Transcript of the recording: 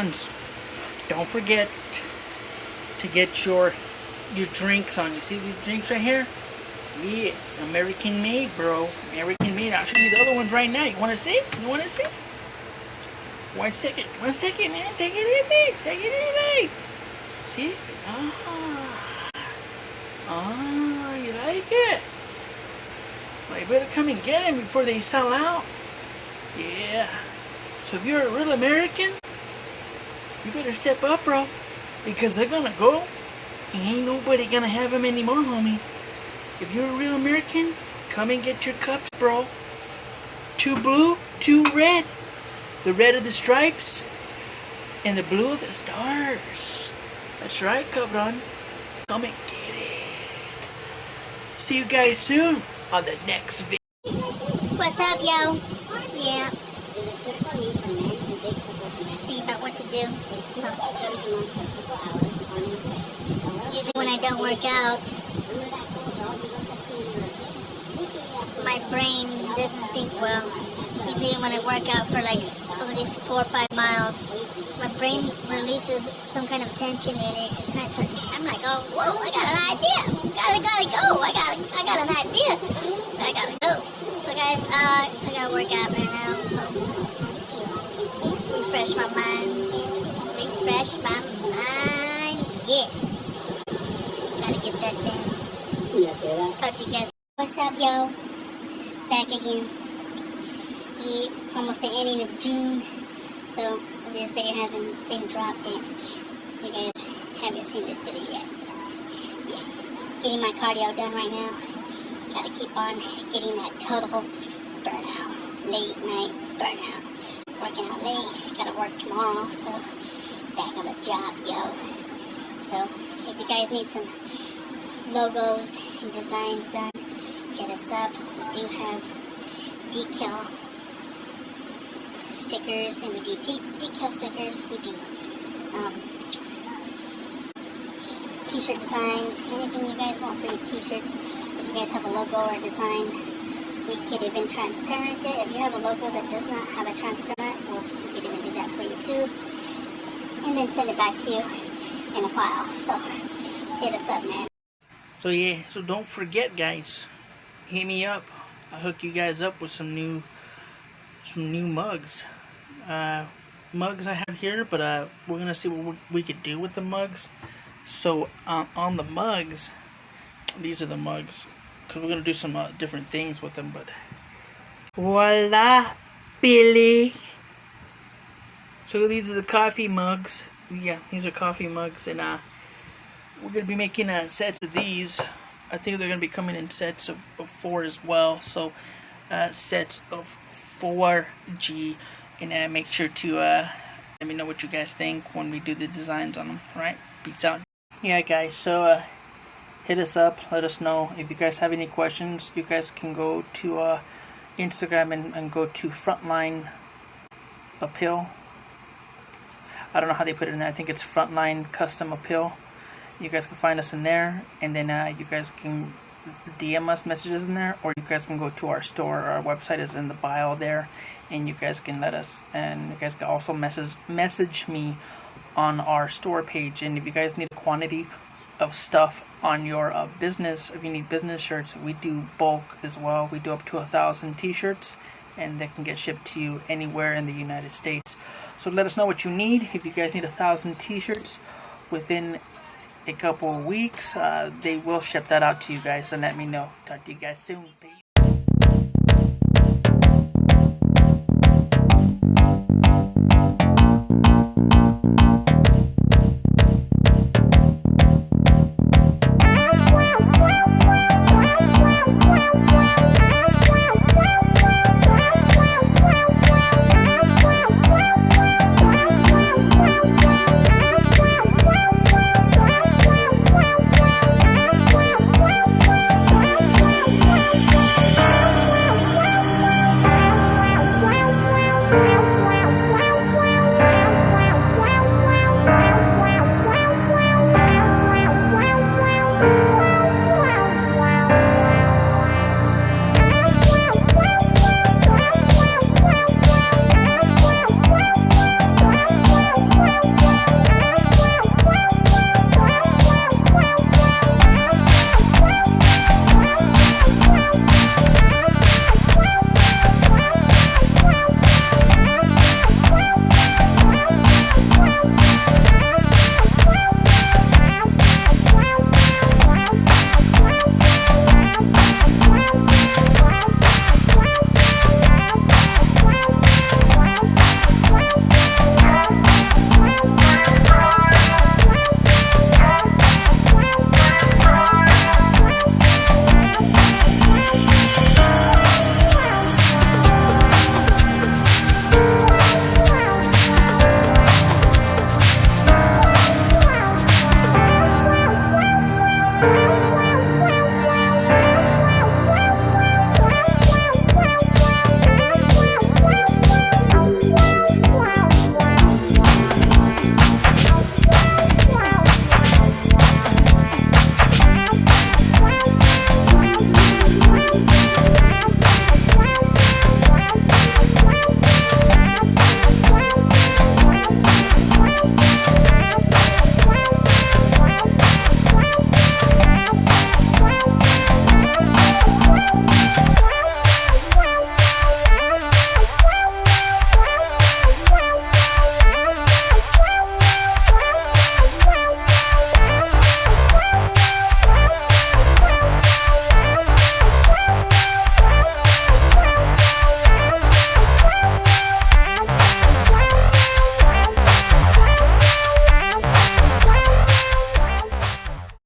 ones. Don't forget to get your drinks on. You see these drinks right here? Yeah, American made, bro. American made. I'll show you the other ones right now. You want to see? You want to see? 1 second. 1 second, man. Take it easy. Take it easy. See? You like it? Well, you better come and get them before they sell out. Yeah. So if you're a real American, you better step up, bro. Because they're gonna go. And ain't nobody gonna have them anymore, homie. If you're a real American, come and get your cups, bro. 2 blue, 2 red. The red of the stripes and the blue of the stars. That's right, Cabron. Come and get it. See you guys soon on the next video. What's up, yo? Yeah. Thinking about what to do. So, usually when I don't work out, my brain doesn't think well. Usually when I work out for like over these 4 or 5 miles, my brain releases some kind of tension in it, and I'm like, oh, whoa, I got an idea. Gotta go. I got an idea. I gotta go. So guys, I gotta work out right now. So refresh my mind. Yeah. Gotta get that done. Talk to you guys. What's up, yo? Back again. Almost the ending of June, so this video hasn't been dropped yet. You guys haven't seen this video yet. Yeah. Getting my cardio done right now. Gotta keep on getting that total burnout. Late night burnout. Working out late. Gotta work tomorrow, so back on the job, yo. So if you guys need some logos and designs done, hit us up. We do have decal stickers, and we do decal stickers. We do t-shirt designs, anything you guys want for your t-shirts. If you guys have a logo or a design, we could even transparent it. If you have a logo that does not have a transparent, we could even do that for you too, and then send it back to you in a file. So hit us up, man. So yeah, so don't forget, guys, hit me up. I'll hook you guys up with some new mugs. Mugs I have here, but we're gonna see what we could do with the mugs. So on the mugs, these are the mugs, because we're gonna do some different things with them. But voila, Billy. So these are the coffee mugs. Yeah, these are coffee mugs, and we're gonna be making sets of these. I think they're gonna be coming in sets of 4 as well. So sets of 4G, and make sure to let me know what you guys think when we do the designs on them. Right? Peace out. Yeah, guys. So hit us up. Let us know if you guys have any questions. You guys can go to Instagram and go to Frontline Appeal. I don't know how they put it in there. I think it's Frontline Custom Appeal. You guys can find us in there, and then you guys can DM us messages in there, or you guys can go to our store. Our website is in the bio there, and you guys can let us, and you guys can also message me on our store page. And if you guys need a quantity of stuff on your business, if you need business shirts, we do bulk as well. We do up to 1,000 t-shirts, and they can get shipped to you anywhere in the United States. So let us know what you need. If you guys need 1,000 t-shirts within a couple of weeks, they will ship that out to you guys, so let me know. Talk to you guys soon. Peace.